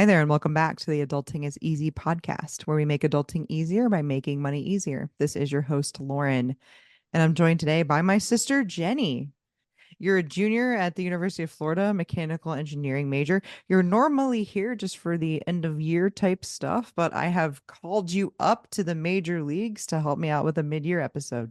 Hi there, and welcome back to the Adulting is Easy podcast, where we make adulting easier by making money easier. This is your host, Lauren, and I'm joined today by my sister, Jenny. You're a junior at the University of Florida, mechanical engineering major. You're normally here just for the end of year type stuff, but I have called you up to the major leagues to help me out with a mid-year episode.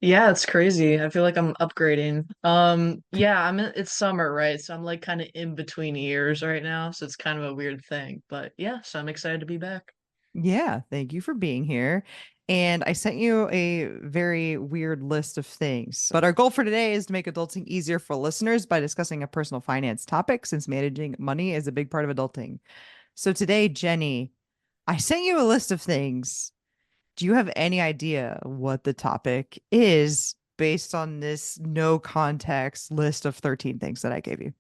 Yeah, it's crazy. I feel like I'm upgrading. Yeah, it's summer, right? So I'm like kind of in between years right now, so it's kind of a weird thing. But yeah, so I'm excited to be back. Yeah, thank you for being here. And I sent you a very weird list of things. But our goal for today is to make adulting easier for listeners by discussing a personal finance topic, since managing money is a big part of adulting. So today, Jenny, I sent you a list of things. Do you have any idea what the topic is based on this no context list of 13 things that I gave you?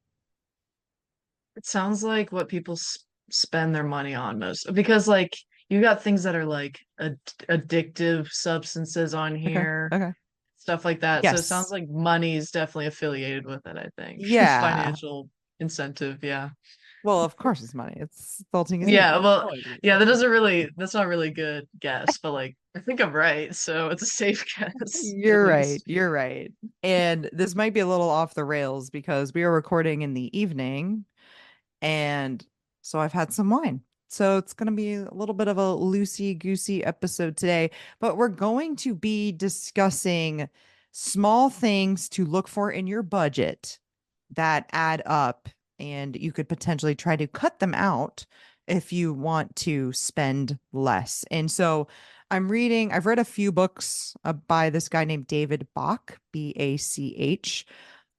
It sounds like what people spend their money on most because like you got things that are like addictive substances on Okay. here, Okay. stuff like that. So it sounds Yes. like money is definitely affiliated with it, I think. Yeah. Financial incentive, yeah. Well, of course it's money. It's adulting is Yeah, easy. well, yeah, that's not really good guess, but like I think I'm right, so it's a safe guess at You're right. least. You're right. And this might be a little off the rails because we are recording in the evening. And so I've had some wine. So it's going to be a little bit of a loosey goosey episode today. But we're going to be discussing small things to look for in your budget that add up. And you could potentially try to cut them out if you want to spend less. And so I've read a few books by this guy named David Bach, Bach.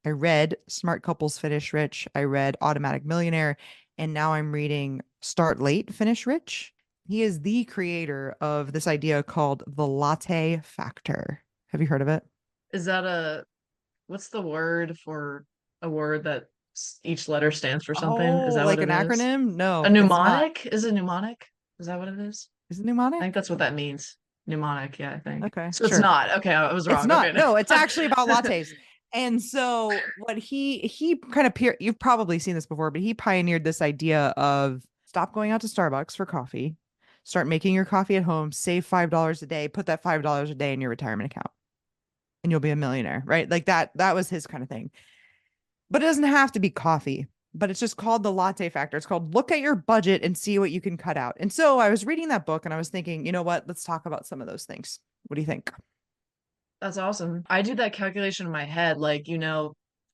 I read Smart Couples Finish Rich. I read Automatic Millionaire. And now I'm reading Start Late, Finish Rich. He is the creator of this idea called the latte factor. Have you heard of it? Is that what's the word for a word that each letter stands for something? Is Oh, that what like an it is? acronym? A No, it's not. mnemonic? Is it mnemonic? Is that what it is? Is it I think mnemonic? that's what that means. Mnemonic, yeah, I think. Okay, So it's sure. not. Okay, I was It's wrong. not. Okay. No, it's actually about lattes. And so what he kind of you've probably seen this before, but he pioneered this idea of stop going out to Starbucks for coffee, start making your coffee at home, save $5 a day, put that $5 a day in your retirement account, and you'll be a millionaire, right? Like that was his kind of thing. But it doesn't have to be coffee, but it's just called the latte factor. It's called look at your budget and see what you can cut out. And so I was reading that book and I was thinking, you know what? Let's talk about some of those things. What do you think? That's awesome. I do that calculation in my head. Like,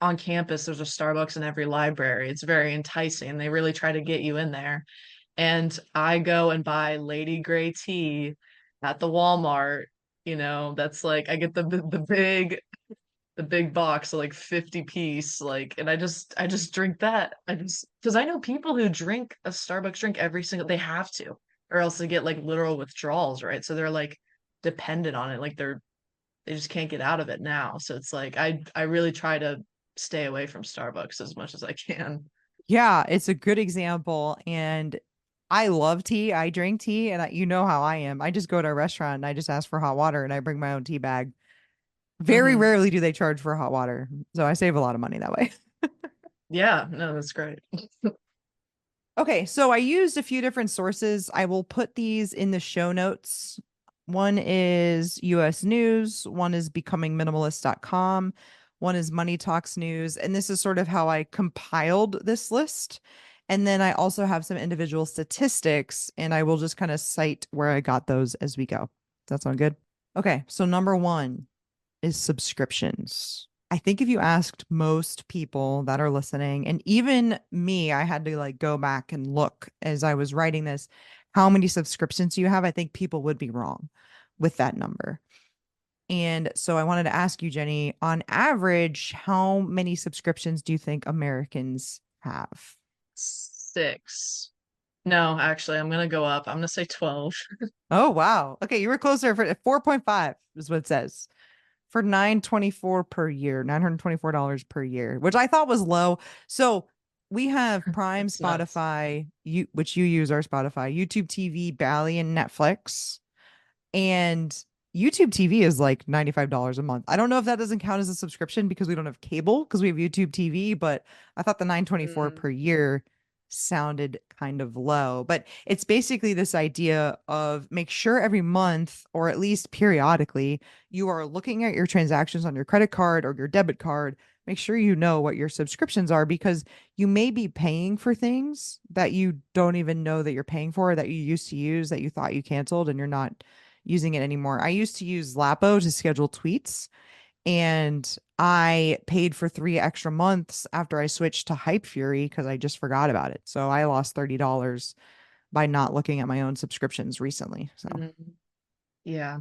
on campus, there's a Starbucks in every library. It's very enticing. They really try to get you in there. And I go and buy Lady Grey tea at the Walmart. That's like I get the big box, so like 50 piece, like, and I just drink that. I just because I know people who drink a Starbucks drink every single they have to, or else they get like literal withdrawals, right? So they're like dependent on it, like they just can't get out of it now. So it's like I really try to stay away from Starbucks as much as I can. Yeah, it's a good example. And I love tea. I drink tea, and you know how I am. I just go to a restaurant and I just ask for hot water and I bring my own tea bag. Very Hmm. rarely do they charge for hot water. So I save a lot of money that way. Yeah, no, that's great. Okay, so I used a few different sources. I will put these in the show notes. One is US News, one is becomingminimalist.com, one is Money Talks News, and this is sort of how I compiled this list. And then I also have some individual statistics, and I will just kind of cite where I got those as we go. Does that sound good? Okay, so number one is subscriptions. I think if you asked most people that are listening, and even me, I had to like go back and look as I was writing this, how many subscriptions do you have? I think people would be wrong with that number. And so I wanted to ask you, Jenny, on average, how many subscriptions do you think Americans have? 6. No, actually, I'm gonna go up. I'm gonna say 12. Oh, wow. Okay, you were closer for 4.5 is what it says. For 924 per year, $924 per year, which I thought was low. So we have Prime, That's nuts. Spotify, which you use our Spotify, YouTube TV, Bally, and Netflix. And YouTube TV is like $95 a month. I don't know if that doesn't count as a subscription because we don't have cable because we have YouTube TV, but I thought the 924 Mm. per year. sounded kind of low, but it's basically this idea of make sure every month or at least periodically you are looking at your transactions on your credit card or your debit card. Make sure you know what your subscriptions are because you may be paying for things that you don't even know that you're paying for that you used to use that you thought you canceled and you're not using it anymore. I used to use Lapo to schedule tweets and I paid for 3 extra months after I switched to Hype Fury because I just forgot about it. So I lost $30 by not looking at my own subscriptions recently. So Mhm. Yeah.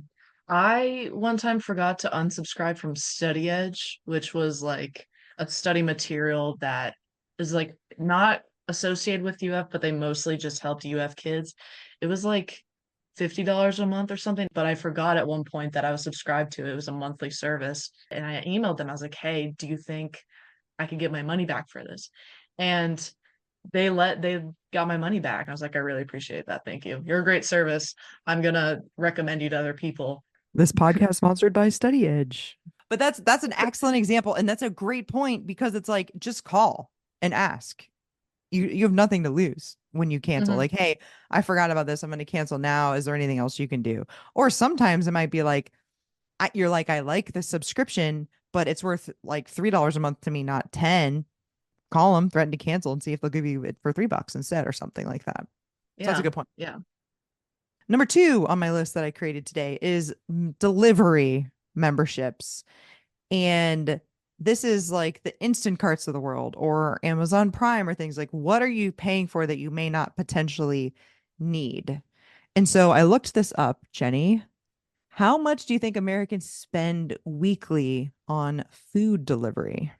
I one time forgot to unsubscribe from Study Edge, which was like a study material that is like not associated with UF, but they mostly just helped UF kids. It was like $50 a month or something, but I forgot at one point that I was subscribed to it. It was a monthly service. And I emailed them. I was like, "Hey, do you think I could get my money back for this?" And they got my money back. I was like, "I really appreciate that. Thank you. You're a great service. I'm gonna recommend you to other people." this podcast sponsored by Study Edge. But that's an excellent example and that's a great point because it's like just call and ask. You have nothing to lose when you cancel. Hmm. Like, hey, I forgot about this. I'm going to cancel now. Is there anything else you can do? Or sometimes it might be like you're like, I like the subscription, but it's worth like $3 a month to me, not 10. Call them, threaten to cancel, and see if they'll give you it for $3 instead or something like that. So that's a Yeah. good point. Yeah. Number two on my list that I created today is delivery memberships. And this is like the instant carts of the world or Amazon Prime or things like what are you paying for that you may not potentially need? And so I looked this up, Jenny. How much do you think Americans spend weekly on food delivery?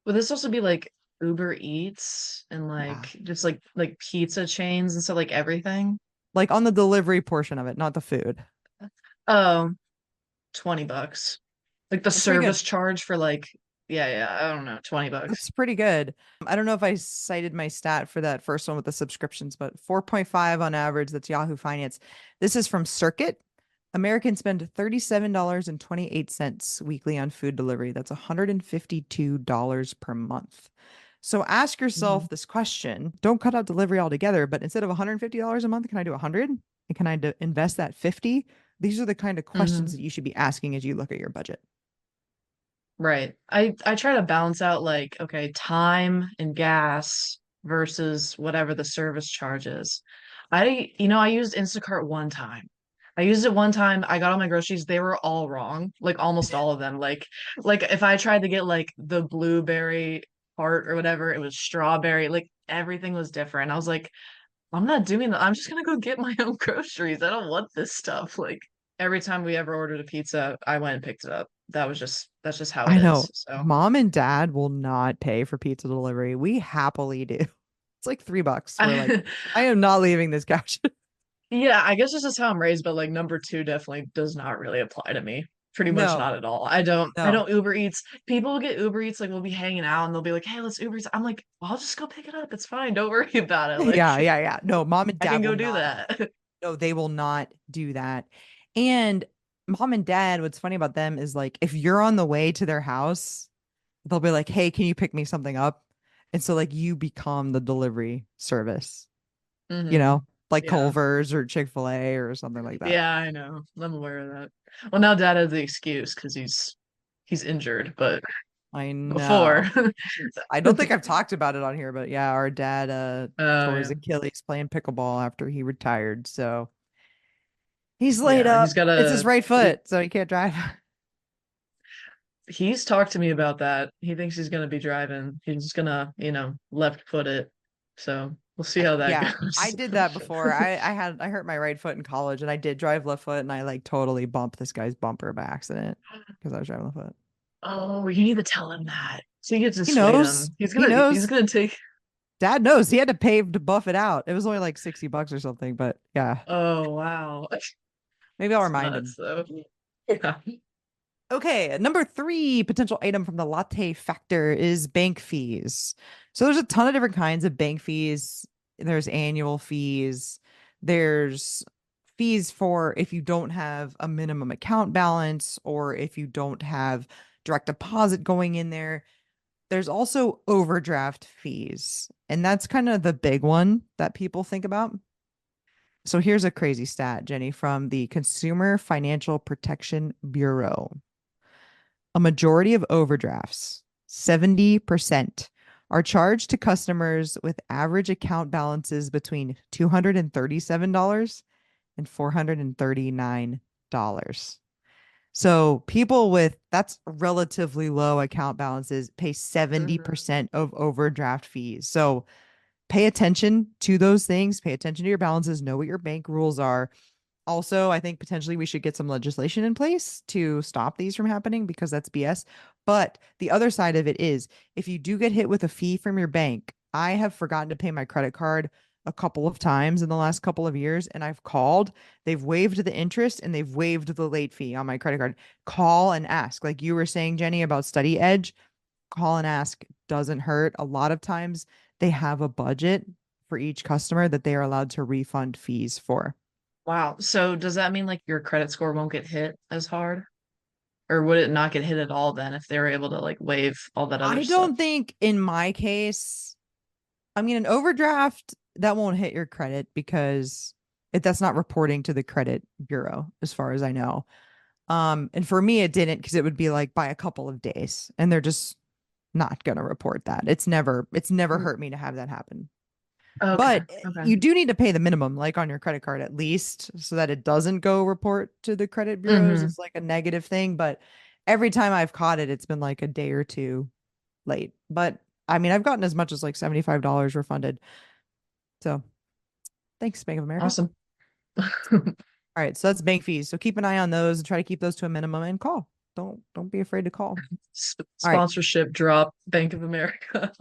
Would this also be like Uber Eats and Yeah. like just like pizza chains and stuff like everything? Like on the delivery portion of it, not the food. Oh, $20. Like the That's pretty good. service charge for like, yeah, yeah, I don't know, $20. That's pretty good. I don't know if I cited my stat for that first one with the subscriptions, but 4.5 on average. That's Yahoo Finance. This is from Circuit. Americans spend $37.28 weekly on food delivery. That's $152 per month. So ask Mhm. yourself this question. Don't cut out delivery altogether, but instead of $150 a month, can I do 100? And can I invest that 50? These are the kind of questions Mhm. that you should be asking as you look at your budget. Right. I try to balance out like, okay, time and gas versus whatever the service charge is. I used Instacart one time. I used it one time. I got all my groceries. They were all wrong, like almost all of them. Like if I tried to get like the blueberry part or whatever, it was strawberry. Like everything was different. I was like, I'm not doing that. I'm just gonna go get my own groceries. I don't want this stuff. Like every time we ever ordered a pizza, I went and picked it up. That's just how it I know is. So mom and dad will not pay for pizza delivery. We happily do. It's like $3. We're like, I I am not leaving this couch. yeah, I guess this is how I'm raised, but like number two definitely does not really apply to me. Pretty much No, not at all. I don't no. Uber Eats. People will get Uber Eats, like we'll be hanging out and they'll be like, "Hey, let's Uber Eats." I'm like, well, "I'll just go pick it up. It's fine. Don't worry about it." Like Yeah, yeah, yeah. No, mom and I can dad will go do not. that. No, they will not do that. And mom and dad, what's funny about them is like if you're on the way to their house, they'll be like, "Hey, can you pick me something up?" And so like you become the delivery service, Hmm. like Yeah. Culver's or Chick-fil-A or something like that. Yeah, I know. I'm aware of that. Well, now dad has the excuse because he's injured, but I before. know. I don't think I've talked about it on here, but yeah, our dad Oh tore his yeah. Achilles playing pickleball after he retired. So he's laid Yeah, up. It's his right foot, so he can't drive. he's talked to me about that. He thinks he's gonna be driving. He's just gonna, left foot it. So we'll see how that Yeah, I goes. did that before. I hurt my right foot in college and I did drive left foot and I like totally bumped this guy's bumper by accident because I was driving left foot. Oh, you need to tell him that. So you get to He dissuade knows. him. He's He gonna he's knows. gonna take Dad knows. He had to pay to buff it out. It was only like $60 or something, but yeah, oh wow. maybe I'll It's remind nuts him. though. Yeah. Okay, number three potential item from the latte factor is bank fees. So there's a ton of different kinds of bank fees. There's annual fees. There's fees for if you don't have a minimum account balance or if you don't have direct deposit going in there. There's also overdraft fees, and that's kind of the big one that people think about. So here's a crazy stat, Jenny, from the Consumer Financial Protection Bureau. A majority of overdrafts, 70%, are charged to customers with average account balances between $237 and $439. So people with that's relatively low account balances pay Hmm. 70% of overdraft fees. So pay attention to those things, pay attention to your balances, know what your bank rules are. Also, I think potentially we should get some legislation in place to stop these from happening because that's BS. But the other side of it is if you do get hit with a fee from your bank, I have forgotten to pay my credit card a couple of times in the last couple of years and I've called, they've waived the interest and they've waived the late fee on my credit card. Call and ask. Like you were saying, Jenny, about Study Edge, call and ask doesn't hurt. A lot of times they have a budget for each customer that they are allowed to refund fees for. Wow. So does that mean like your credit score won't get hit as hard? Or would it not get hit at all then if they were able to like waive all that other I stuff? don't think in my case, I mean, an overdraft that won't hit your credit because that's not reporting to the credit bureau, as far as I know. And for me, it didn't because it would be like by a couple of days, and they're just not gonna report that. It's never Mm. hurt me to have that happen. Okay. But Okay. you do need to pay the minimum, like on your credit card at least, so that it doesn't go report to the credit bureaus. Hmm. It's like a negative thing. But every time I've caught it, it's been like a day or two late. But I mean, I've gotten as much as like $75 refunded. So thanks, Bank of America. Awesome. All right, so that's bank fees. So keep an eye on those and try to keep those to a minimum and call. Don't be afraid to call. All right. Sponsorship drop, Bank of America.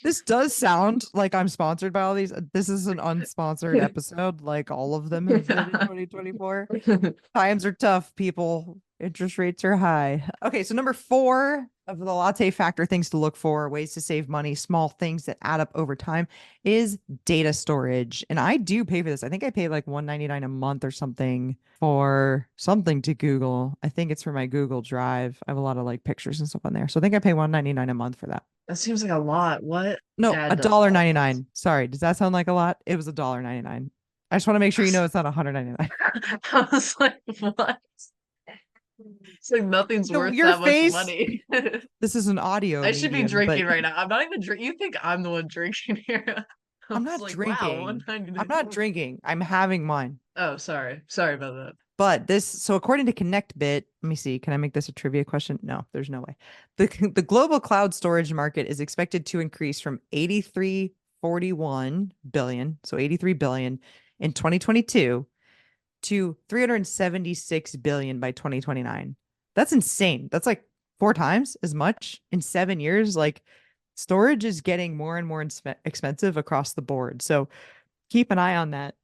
This does sound like I'm sponsored by all these. This is an unsponsored episode, like all of them have been in 2024. Times are tough, people. Interest rates are high. Okay, so number four of the latte factor things to look for, ways to save money, small things that add up over time, is data storage. And I do pay for this. I think I pay like 199 a month or something for something to Google. I think it's for my Google Drive. I have a lot of like pictures and stuff on there. So I think I pay 199 a month for that. That seems like a lot. What? No, a Dad does dollar all ninety this. nine. Sorry, does that sound like a lot? It was a dollar 99. I just want to make sure you know it's not 199. I was like, what? It's like nothing's So worth your that much face, money. this is an audio I should be medium, but drinking right now. I'm not even drink. You think I'm the one drinking here? I I'm was not like, wow, drinking. I'm 199. not drinking. I'm having mine. Oh, sorry. Sorry about that. But this, so according to ConnectBit, let me see, can I make this a trivia question? No, there's no way. The global cloud storage market is expected to increase from 83.41 billion, so 83 billion in 2022 to 376 billion by 2029. That's insane. That's like four times as much in 7 years. Like storage is getting more and more expensive across the board. So keep an eye on that.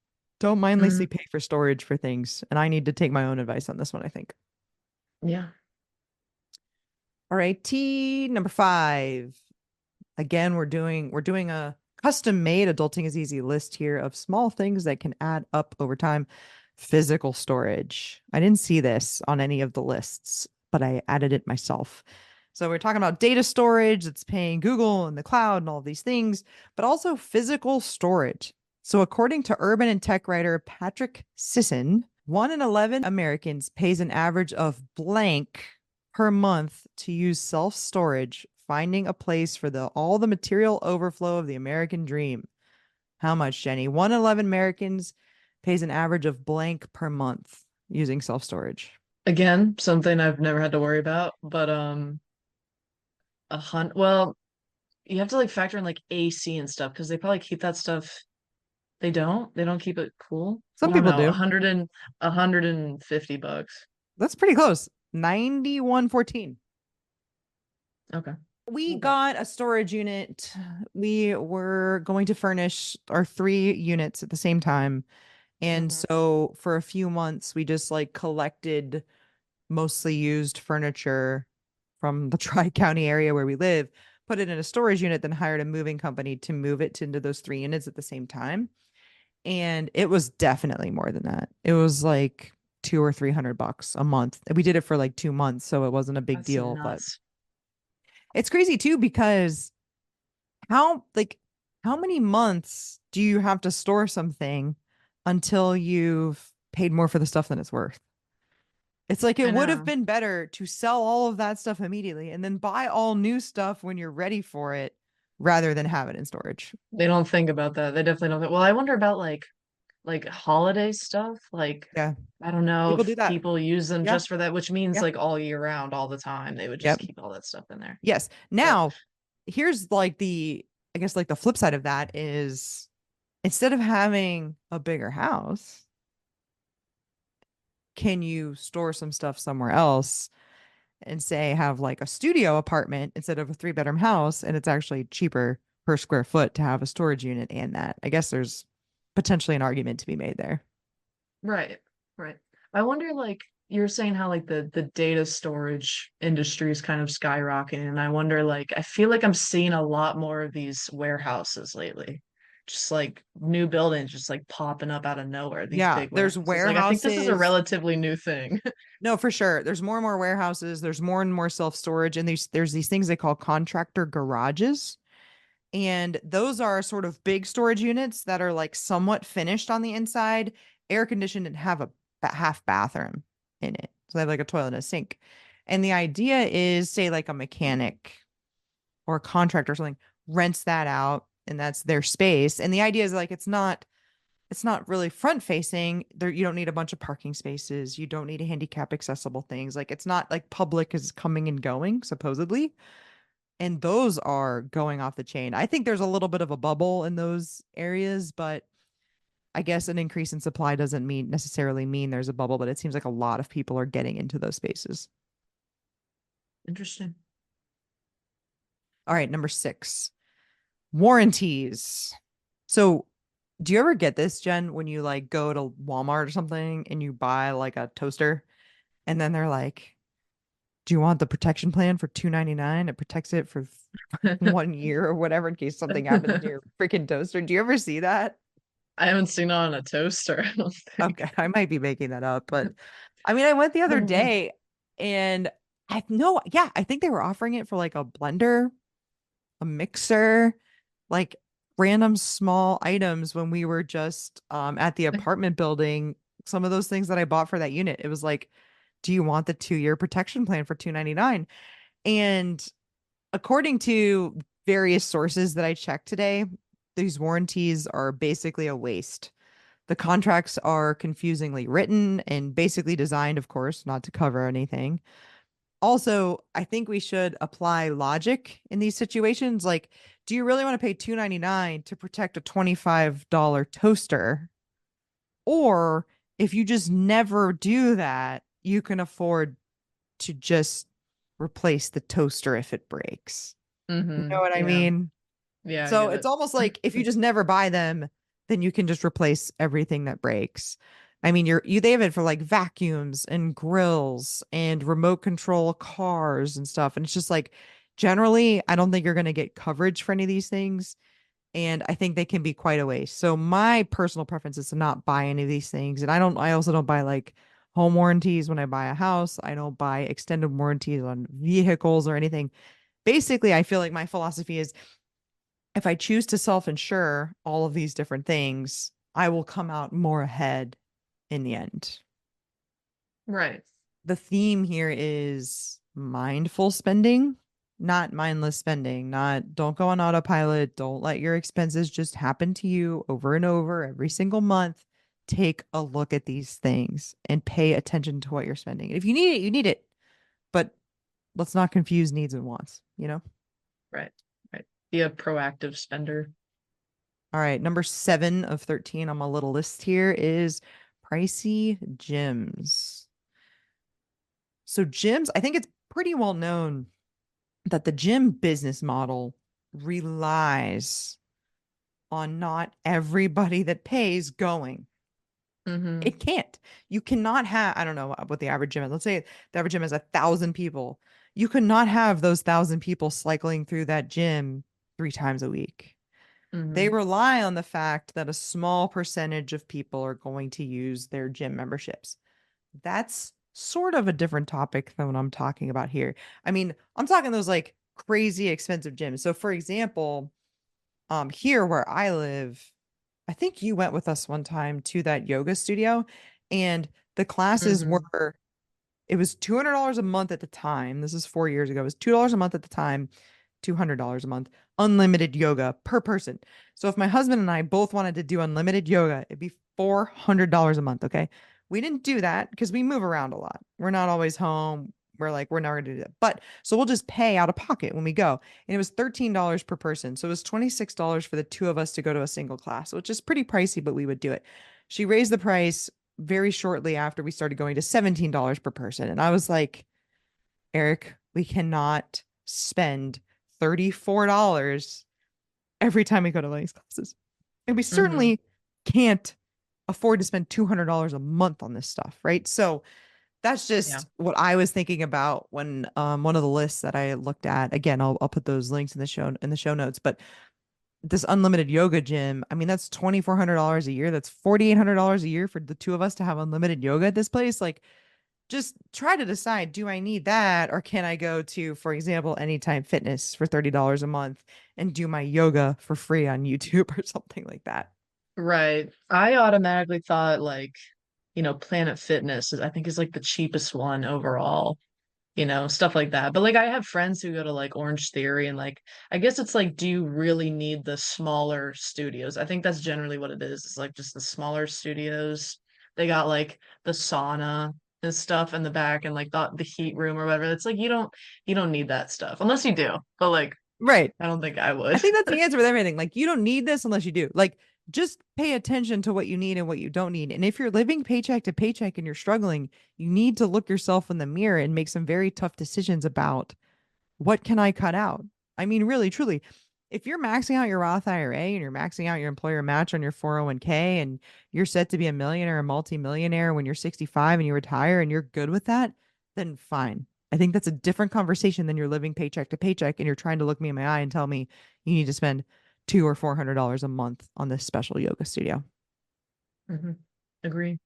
Don't mindlessly Mhm. pay for storage for things. And I need to take my own advice on this one, I think. Yeah. All right, T number five. Again, we're doing a custom made adulting is easy list here of small things that can add up over time. Physical storage. I didn't see this on any of the lists, but I added it myself. So we're talking about data storage that's paying Google and the cloud and all of these things, but also physical storage. So according to urban and tech writer Patrick Sisson, 1 in 11 Americans pays an average of blank per month to use self-storage, finding a place for the all the material overflow of the American dream. How much, Jenny? 1 in 11 Americans pays an average of blank per month using self-storage. Again, something I've never had to worry about, but well, you have to like factor in like AC and stuff because they probably keep that stuff. They don't. They don't keep it cool. I Some don't people know. do. 150 bucks. That's pretty close. 9114. Okay. We Okay. got a storage unit. We were going to furnish our three units at the same time. And Hmm. so for a few months, we just like collected mostly used furniture from the Tri-County area where we live, put it in a storage unit, then hired a moving company to move it into those three units at the same time. And it was definitely more than that. It was like 200 or 300 bucks a month. We did it for like 2 months, so it wasn't a big That's deal, but nuts. It's crazy too because how like how many months do you have to store something until you've paid more for the stuff than it's worth? It's like it I would have know. been better to sell all of that stuff immediately and then buy all new stuff when you're ready for it rather than have it in storage. They don't think about that. They definitely don't think. Well, I wonder about like holiday stuff. Like Yeah. I don't know People if do that. people use them Yeah. just for that, which means Yeah. like all year round, all the time. They would just Yep. keep all that stuff in there. Yes. But Now, here's like I guess like the flip side of that is instead of having a bigger house, can you store some stuff somewhere else and say have like a studio apartment instead of a three-bedroom house and it's actually cheaper per square foot to have a storage unit and that. I guess there's potentially an argument to be made there. right, right. I wonder like you're saying how like the data storage industry is kind of skyrocketing, and I wonder like I feel like I'm seeing a lot more of these warehouses lately. Just like new buildings just like popping up out of nowhere, these Yeah, big there's warehouses. Like I think this is a warehouses. relatively new thing. No, for sure. There's more and more warehouses. There's more and more self-storage, and there's these things they call contractor garages. And those are sort of big storage units that are like somewhat finished on the inside, air conditioned, and have a half bathroom in it. So they have like a toilet and a sink. And the idea is, say, like a mechanic or a contractor or something rents that out and that's their space. And the idea is like it's not really front facing. There you don't need a bunch of parking spaces. You don't need handicap accessible things. Like it's not like public is coming and going, supposedly, and those are going off the chain. I think there's a little bit of a bubble in those areas, but I guess an increase in supply doesn't necessarily mean there's a bubble, but it seems like a lot of people are getting into those spaces. Interesting. All right, number 6, warranties. So, do you ever get this, Jen, when you like go to Walmart or something and you buy like a toaster and then they're like, "Do you want the protection plan for 2.99? It protects it for 1 year or whatever in case something happens to your freaking toaster." Do you ever see that? I haven't seen it on a toaster, I don't think. Okay, I might be making that up, but I mean, I went the other day and I no, yeah, I think they were offering it for like a blender, a mixer, like random small items when we were just at the apartment building. Some of those things that I bought for that unit, it was like, do you want the 2-year protection plan for 2.99? And according to various sources that I checked today, these warranties are basically a waste. The contracts are confusingly written and basically designed, of course, not to cover anything. Also, I think we should apply logic in these situations. Like, do you really want to pay 2.99 to protect a $25 toaster? Or if you just never do that, you can afford to just replace the toaster if it breaks. You know what I Yeah. mean? Yeah, I So get it's it. almost like if you just never buy them, then you can just replace everything that breaks. I mean, they have it for like vacuums and grills and remote control cars and stuff. And it's just like generally, I don't think you're going to get coverage for any of these things. And I think they can be quite a waste. So my personal preference is to not buy any of these things. And I also don't buy like home warranties when I buy a house. I don't buy extended warranties on vehicles or anything. Basically, I feel like my philosophy is if I choose to self-insure all of these different things, I will come out more ahead in the end. Right. The theme here is mindful spending, not mindless spending, not don't go on autopilot, don't let your expenses just happen to you over and over every single month. Take a look at these things and pay attention to what you're spending. And if you need it, you need it, but let's not confuse needs and wants, you know? Right. Right. Be a proactive spender. All right, number 7 of 13 on my little list here is Pricey gyms. So gyms, I think it's pretty well known that the gym business model relies on not everybody that pays going. Mm-hmm. It can't. You cannot have, I don't know what the average gym is. Let's say the average gym is 1,000 people. You could not have those 1,000 people cycling through that gym 3 times a week. They Mm-hmm. rely on the fact that a small percentage of people are going to use their gym memberships. That's sort of a different topic than what I'm talking about here. I mean, I'm talking those like crazy expensive gyms. So for example, here where I live, I think you went with us one time to that yoga studio, and the classes Hmm. were, it was $200 a month at the time. This is 4 years ago. It was $2 a month at the time, $200 a month, unlimited yoga per person. So if my husband and I both wanted to do unlimited yoga, it'd be $400 a month. Okay. We didn't do that because we move around a lot. We're not always home. We're like, we're never going to do that. But so we'll just pay out of pocket when we go. And it was $13 per person. So it was $26 for the two of us to go to a single class, which is pretty pricey, but we would do it. She raised the price very shortly after we started going to $17 per person. And I was like, Eric, we cannot spend $34 every time we go to one of these classes. And we Hmm. certainly can't afford to spend $200 a month on this stuff, right? So that's Yeah. just what I was thinking about when one of the lists that I looked at. Again, I'll put those links in the show notes, but this unlimited yoga gym, I mean, that's $2,400 a year. That's $4,800 a year for the two of us to have unlimited yoga at this place. Like, just try to decide, do I need that, or can I go to, for example, Anytime Fitness for $30 a month and do my yoga for free on YouTube or something like that? Right. I automatically thought like, Planet Fitness I think is like the cheapest one overall, stuff like that. But like I have friends who go to like Orange Theory and like I guess it's like, do you really need the smaller studios? I think that's generally what it is. It's like just the smaller studios. They got like the sauna and stuff in the back and like the heat room or whatever. It's like you don't need that stuff unless you do. But like Right. I don't think I I would. think that's the answer with everything. Like, you don't need this unless you do. Like, just pay attention to what you need and what you don't need. And if you're living paycheck to paycheck and you're struggling, you need to look yourself in the mirror and make some very tough decisions about, what can I cut out? I mean, really, truly, if you're maxing out your Roth IRA and you're maxing out your employer match on your 401k and you're set to be a millionaire or multimillionaire when you're 65 and you retire and you're good with that, then fine. I think that's a different conversation than you're living paycheck to paycheck and you're trying to look me in my eye and tell me you need to spend $200 or $400 a month on this special yoga studio. Hmm. Agree.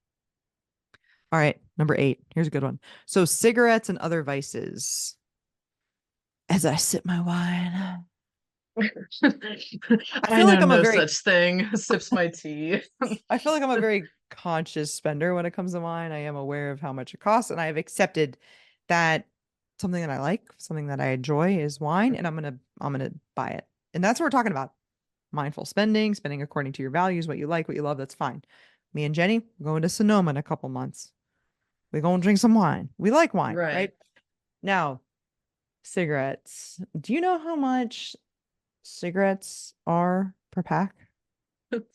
All right, number 8. Here's a good one. So cigarettes and other vices. As I sip my wine, I I feel know like I'm a no very such thing. Sips my tea. I feel like I'm a very conscious spender when it comes to wine. I am aware of how much it costs, and I have accepted that something that I like, something that I enjoy is wine, and I'm gonna buy it. And that's what we're talking about. Mindful spending, spending according to your values, what you like, what you love, that's fine. Me and Jenny, we're going to Sonoma in a couple months. We're going to drink some wine. We like wine, Right. right? Now, cigarettes. Do you know how much cigarettes are per pack?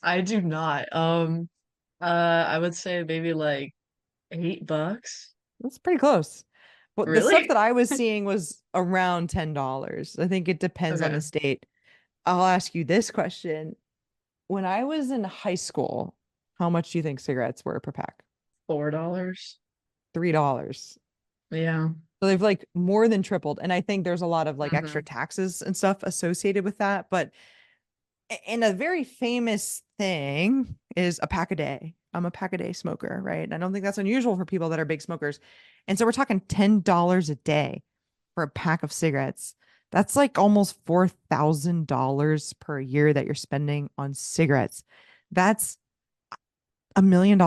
I do not. I would say maybe like $8. That's pretty close. But the stuff Really? that I was seeing was around $10. I think it depends on Okay. the state. I'll ask you this question. When I was in high school, how much do you think cigarettes were per pack? $4. $3. Yeah. So they've like more than tripled. And I think there's a lot of like extra Hmm. taxes and stuff associated with that. But and a very famous thing is a pack a day. I'm a pack a day smoker, right? I don't think that's unusual for people that are big smokers. And so we're talking $10 a day for a pack of cigarettes. That's like almost $4,000 per year that you're spending on cigarettes. That's $1 million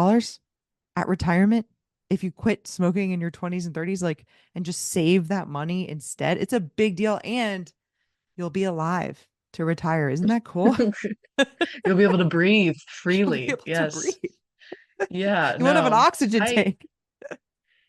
at retirement. If you quit smoking in your 20s and 30s, like, and just save that money instead, it's a big deal. And you'll be alive to retire. Isn't that cool? You'll be able to breathe You'll be freely. able to breathe. Yes. Yeah, You won't have an no. oxygen I tank.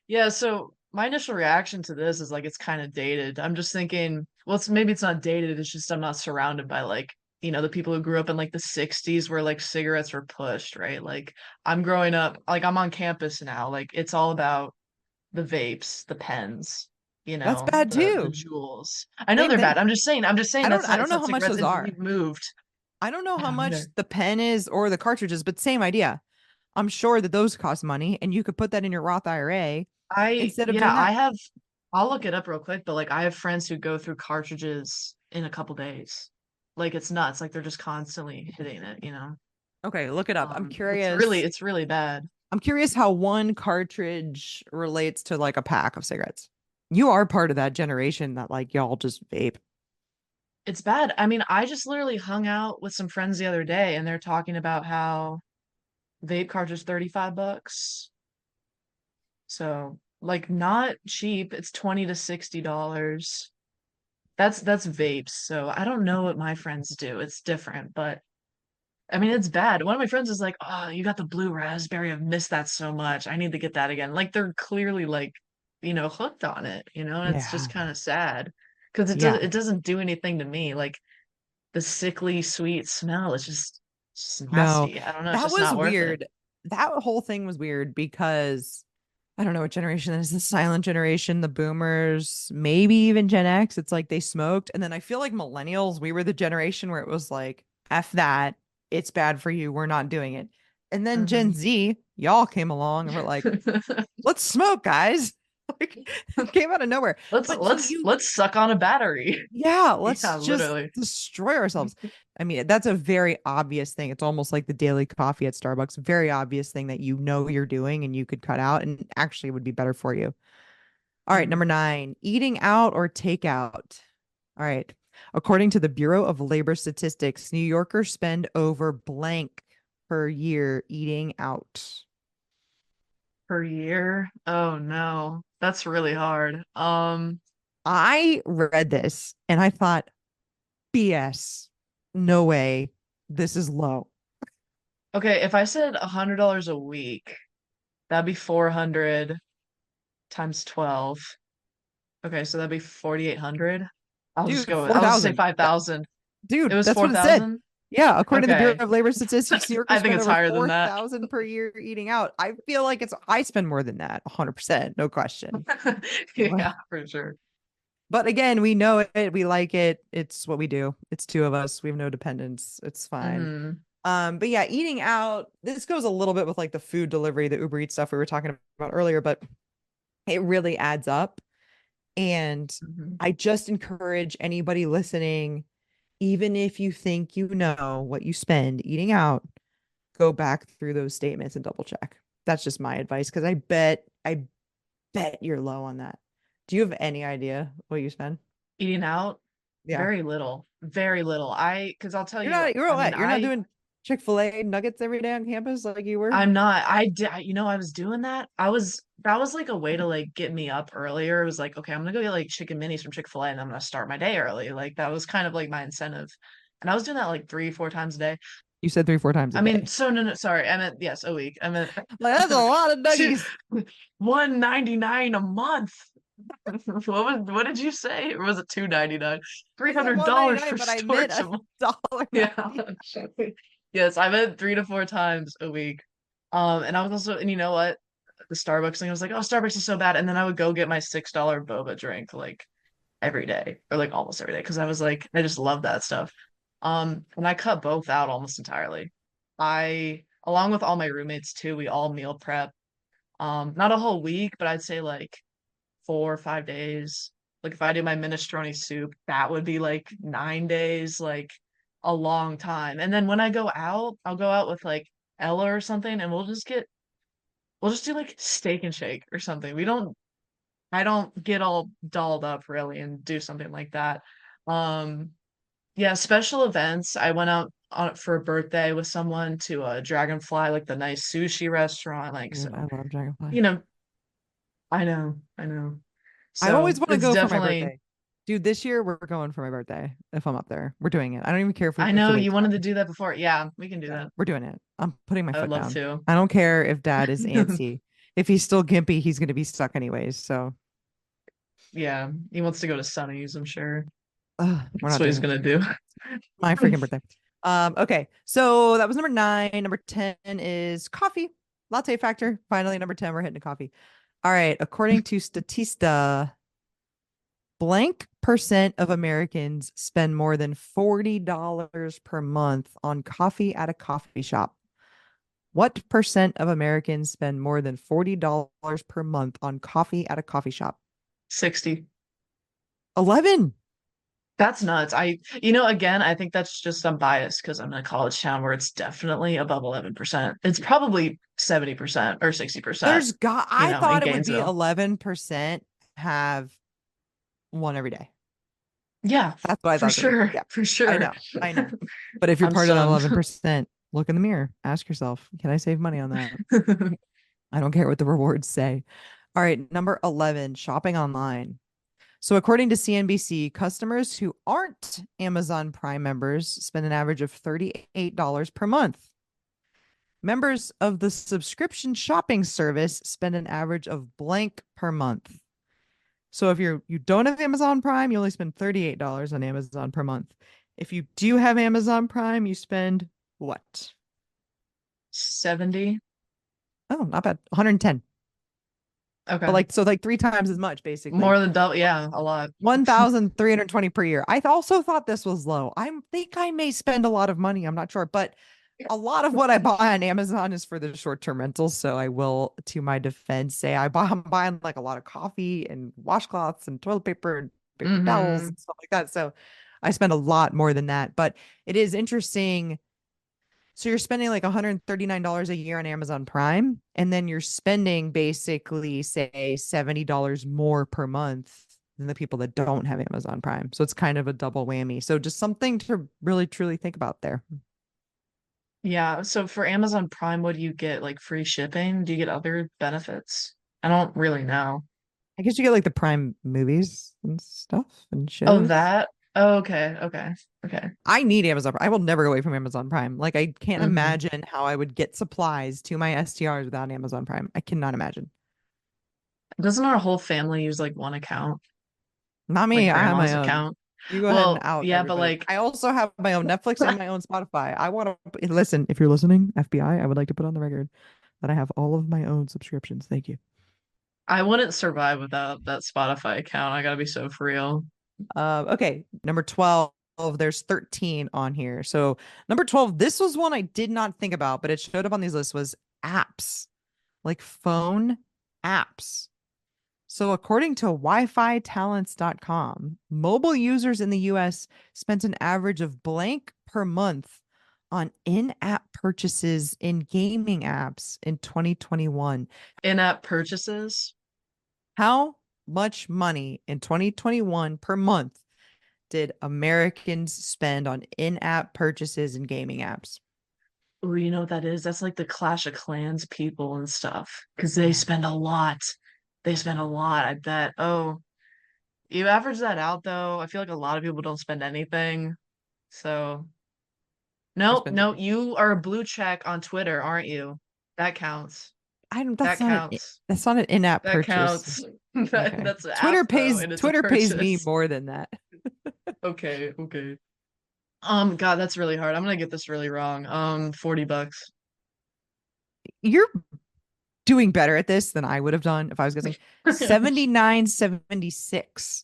Yeah, so my initial reaction to this is like it's kind of dated. I'm just thinking, well, maybe it's not dated, it's just I'm not surrounded by like, the people who grew up in like the 60s where like cigarettes were pushed, right? Like I'm growing up, like I'm on campus now, like it's all about the vapes, the pens, That's bad the too. jewels. I know Same they're bad. thing. I'm just saying that's I not don't it's know not how much cigarettes those and are. we've moved. I don't know I how don't much either. the pen is or the cartridges, but same idea. I'm sure that those cost money and you could put that in your Roth IRA instead of Yeah, doing that. I'll look it up real quick, but like I have friends who go through cartridges in a couple days. Like it's nuts. Like they're just constantly hitting it. Okay, look it up. It's really bad. I'm curious how one cartridge relates to like a pack of cigarettes. You are part of that generation that like y'all just vape. It's bad. I mean, I just literally hung out with some friends the other day and they're talking about how vape cartridge $35. So, like not cheap. It's 20 to $60. That's vapes. So, I don't know what my friends do. It's different, but I mean, it's bad. One of my friends is like, "Oh, you got the blue raspberry. I've missed that so much. I need to get that again." Like they're clearly like, hooked on it, and it's just Yeah. kind of sad because Yeah. it doesn't do anything to me. Like the sickly sweet smell is just No, nasty. I don't know, it's that just was not worth it. weird. That whole thing was weird because I don't know what generation that is, the silent generation, the boomers, maybe even Gen X. It's like they smoked. And then I feel like millennials, we were the generation where it was like, F that. It's bad for you. We're not doing it. And then Gen Hmm. Z, y'all came along and were like, let's smoke, guys. Like it came out of nowhere. Let's But so let's you let's suck on a battery. yeah, Yeah, let's just literally. destroy ourselves. I mean, that's a very obvious thing. It's almost like the daily coffee at Starbucks. Very obvious thing that you know you're doing and you could cut out and actually would be better for you. All right, number Hmm. 9, eating out or takeout. All right. According to the Bureau of Labor Statistics, New Yorkers spend over blank per year eating out. Per year? Oh no. That's really hard. I read this and I thought, BS. No way. This is low. Okay, if I said $100 a week, that'd be 400 times 12. Okay, so that'd be 4,800. Dude, I'll just say 4,000. 5,000. It Dude, was that's what it said. 4,000? Yeah, according to the Bureau Okay. of Labor Statistics, New Yorkers I think spend it's over higher than that. 4,000 per year eating out. I feel like I spend more than that, 100%, no question. What? Yeah, for sure. But again, we know it, we like it. It's what we do. It's two of us. We have no dependents. It's fine. Hmm. But yeah, eating out, this goes a little bit with like the food delivery, the Uber Eats stuff we were talking about earlier, but it really adds up. And Hmm. I just encourage anybody listening, even if you think you know what you spend eating out, go back through those statements and double check. That's just my advice because I bet you're low on that. Do you have any idea what you spend? Eating out, Yeah. very little, very little. Because I'll tell You're you, not you're I mean, what? You're not doing Chick-fil-A nuggets every day on campus like you were? I'm not. I did. I was doing that. That was like a way to like get me up earlier. It was like, okay, I'm gonna go get like chicken minis from Chick-fil-A and I'm gonna start my day early. Like that was kind of like my incentive. And I was doing that like 3, 4 times a day. You said 3, 4 times a I mean, day. so no, no, sorry. I meant yes, a week. I meant Like that's a lot of two, nuggies. 199 a month. What did you say? Or was it 299? I said $300 199, for but I meant storage a a month. dollar Yeah. 90. Yes, I meant 3 to 4 times a week. And I was also, and you know what? The Starbucks thing, I was like, oh, Starbucks is so bad. And then I would go get my $6 boba drink like every day, or like almost every day, because I was like, I just love that stuff. And I cut both out almost entirely. Along with all my roommates too, we all meal prep. Not a whole week, but I'd say like 4 or 5 days. Like if I do my minestrone soup, that would be like 9 days, like a long time. And then when I go out, I'll go out with like Ella or something, and we'll just do like steak and shake or something. I don't get all dolled up really and do something like that. Um, yeah, special events. I went out for a birthday with someone to a Dragonfly, like the nice sushi restaurant. Like Dude, I so, love Dragonfly. you know, I know. I always So want to it's go for my definitely. birthday. Dude, this year we're going for my birthday. If I'm up there, we're doing it. I don't even care if we I have to know wait you till wanted to after. do that before. Yeah, we can do Yeah, that. we're doing it. I'm putting my I would foot love down. to. I don't care if dad is antsy. If he's still gimpy, he's going to be stuck anyways. So, Yeah, he wants to go to Sunny's, I'm sure. we're That's not what he's doing gonna do. my freaking birthday. Okay. So that was number 9. Number 10 is coffee. Latte factor. Finally, number 10, we're hitting a coffee. All right. According to Statista, blank percent of Americans spend more than $40 per month on coffee at a coffee shop. What percent of Americans spend more than $40 per month on coffee at a coffee shop? 60. 11. That's nuts. Again, I think that's just some bias because I'm in a college town where it's definitely above 11%. It's probably 70% or 60%, I in thought it would be Gainesville. 11% have one every day. Yeah, That's what I for thought too. sure. Yeah, For I sure. know. I know. But if you're I'm part of that stunned. 11%, look in the mirror. Ask yourself, can I save money on that? I don't care what the rewards say. All right, number 11, shopping online. So, according to CNBC, customers who aren't Amazon Prime members spend an average of $38 per month. Members of the subscription shopping service spend an average of blank per month. So if you don't have Amazon Prime, you only spend $38 on Amazon per month. If you do have Amazon Prime, you spend what? 70. Oh, not bad. 110. But Okay. like so like three times as much basically. More than double. Yeah, a lot. 1,320 per year. I also thought this was low. I think I may spend a lot of money. I'm not sure, but a lot of what I buy on Amazon is for the short-term rentals. So I will, to my defense, say I'm buying like a lot of coffee and washcloths and toilet paper and paper towels Hmm. and stuff like that. So I spend a lot more than that. But it is interesting. So you're spending like $139 a year on Amazon Prime, and then you're spending basically, say, $70 more per month than the people that don't have Amazon Prime. So it's kind of a double whammy. So just something to really truly think about there. Yeah. So for Amazon Prime, what do you get? Like free shipping? Do you get other benefits? I don't really know. I guess you get like the Prime movies and stuff and Oh, shows. that? Oh, okay. Okay. Okay. I need Amazon. I will never go away from Amazon Prime. Like I can't Hmm. imagine how I would get supplies to my STRs without Amazon Prime. I cannot imagine. Doesn't our whole family use like one account, Not like me. I have grandma's my own. account? You go ahead and Well, out yeah, but everybody. like I also have my own Netflix and my own Spotify. I want to listen. If you're listening, FBI, I would like to put on the record that I have all of my own subscriptions. Thank you. I wouldn't survive without that Spotify account. I gotta be so for real. Okay, number 12. There's 13 on here. So number 12, this was one I did not think about, but it showed up on these lists was apps, like phone apps. So, according to WiFiTalents.com, mobile users in the US spent an average of blank per month on in app purchases in gaming apps in 2021. In-app purchases. How much money in 2021 per month did Americans spend on in app purchases in gaming apps? Oh, you know what that is? That's like the Clash of Clans people and stuff. Because they Yeah, spend a lot. They spend a lot, I bet. Oh, you average that out though. I feel like a lot of people don't spend anything. So, I no, spent no, you are a blue check on Twitter, aren't you? That counts. I don't That counts. that's not an in-app That purchase. counts. Okay. That's an app though, and it's a Twitter pays me purchase. more than that. Okay, okay. God, that's really hard. I'm gonna get this really wrong. $40. You're doing better at this than I would have done if I was guessing. 79.76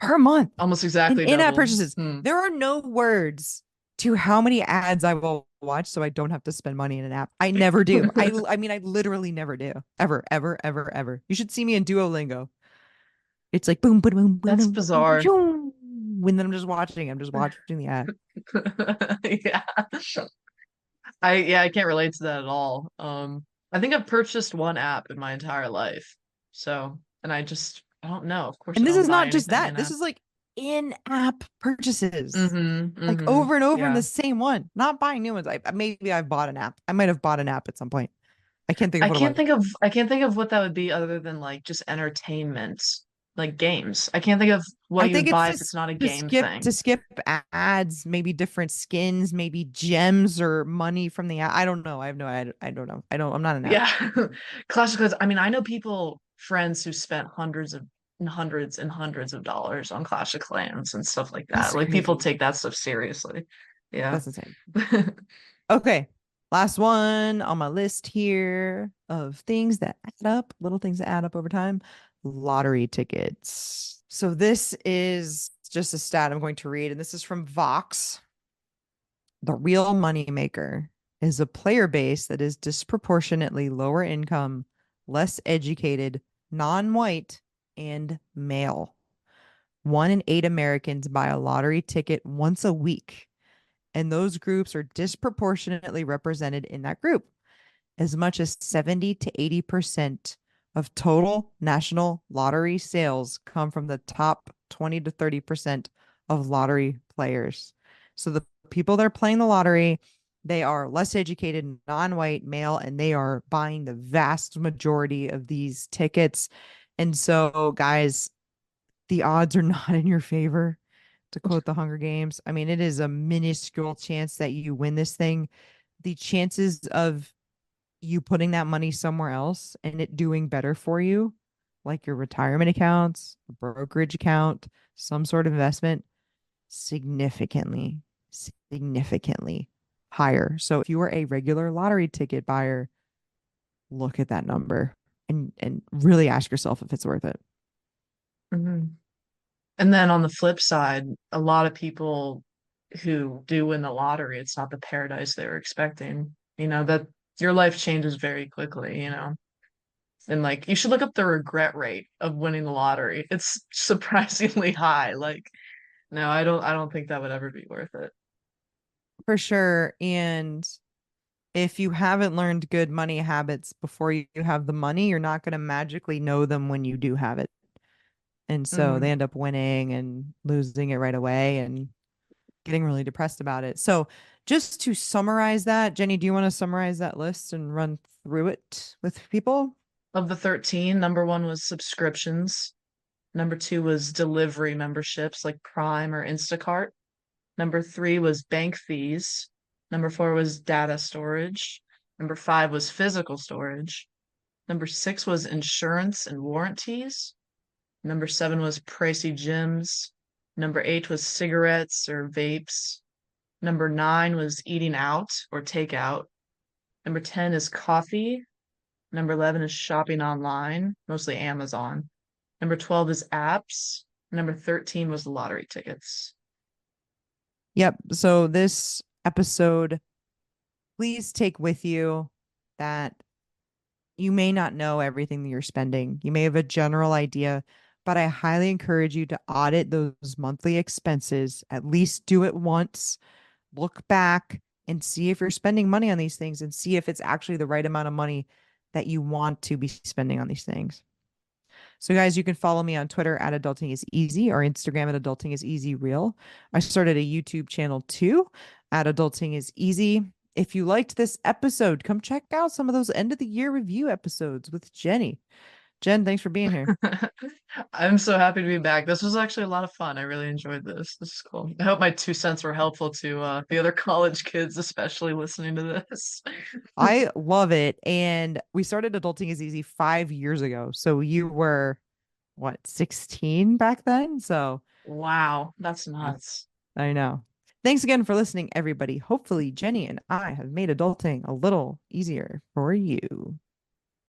per month Almost in exactly in-app double. purchases. Hmm. There are no words to how many ads I will watch so I don't have to spend money in an app. I never do. I mean I literally never do. Ever, ever, ever, ever. You should see me in Duolingo. It's like boom, boom, boom, boom, That's boom, boom, bizarre. boom. When I'm just watching, I'm just watching the ad. Yeah. I can't relate to that at all. I think I've purchased one app in my entire life. So, and I don't know. Of course And I this don't is buy not just anything that. in This app. is like in-app purchases. Mm-hmm. Like Mm-hmm. over and over in the Yeah. same one, not buying new ones. Maybe I've bought an app. I might have bought an app at some point. I can't think of what it was. I can't think of what that would be other than like just entertainment, like games. I can't think of I what you think would it's buy if it's not a to game skip thing. to skip ads, maybe different skins, maybe gems or money from the ad. I don't know. I have no I don't know. I'm not an app. Yeah. Classic Class. I mean, I know people, friends who spent hundreds and hundreds of dollars on Clash of Clans and stuff like that. That's Like people crazy. take that stuff seriously. Yeah. That's insane. Okay. Last one on my list here of things that add up, little things that add up over time. Lottery tickets. So this is just a stat I'm going to read, and this is from Vox. The real moneymaker is a player base that is disproportionately lower income, less educated, non-white, and male. 1 in 8 Americans buy a lottery ticket once a week, and those groups are disproportionately represented in that group. As much as 70 to 80% of total national lottery sales come from the top 20 to 30% of lottery players. So the people that are playing the lottery, they are less educated, non-white male, and they are buying the vast majority of these tickets. And so, guys, the odds are not in your favor, to quote the Hunger Games. I mean, it is a minuscule chance that you win this thing. The chances of you putting that money somewhere else and it doing better for you, like your retirement accounts, a brokerage account, some sort of investment, significantly, significantly higher. So if you are a regular lottery ticket buyer, look at that number and really ask yourself if it's worth it. Mhm. And then on the flip side, a lot of people who do win the lottery, it's not the paradise they were expecting. That your life changes very quickly. And like you should look up the regret rate of winning the lottery. It's surprisingly high. Like, no, I don't think that would ever be worth it. For sure. And if you haven't learned good money habits before you have the money, you're not going to magically know them when you do have it. And so they Hmm. end up winning and losing it right away and getting really depressed about it. So, just to summarize that, Jenny, do you want to summarize that list and run through it with people? Of the 13, number one was subscriptions. Number two was delivery memberships like Prime or Instacart. Number three was bank fees. Number four was data storage. Number five was physical storage. Number six was insurance and warranties. Number seven was pricey gyms. Number eight was cigarettes or vapes. Number nine was eating out or takeout. Number 10 is coffee. Number 11 is shopping online, mostly Amazon. Number 12 is apps. Number 13 was lottery tickets. Yep. So, this episode, please take with you that you may not know everything that you're spending. You may have a general idea, but I highly encourage you to audit those monthly expenses. At least do it once, look back and see if you're spending money on these things and see if it's actually the right amount of money that you want to be spending on these things. So, guys, you can follow me on Twitter at Adulting is Easy or Instagram at Adulting is Easy Real. I started a YouTube channel too at Adulting is Easy. If you liked this episode, come check out some of those end of the year review episodes with Jenny. Jen, thanks for being here. I'm so happy to be back. This was actually a lot of fun. I really enjoyed this. This is cool. I hope my 2 cents were helpful to the other college kids, especially listening to this. I love it. And we started Adulting is Easy 5 years ago. So you were what, 16 back then? So Wow, that's yeah, nuts. I know. Thanks again for listening, everybody. Hopefully, Jenny and I have made adulting a little easier for you.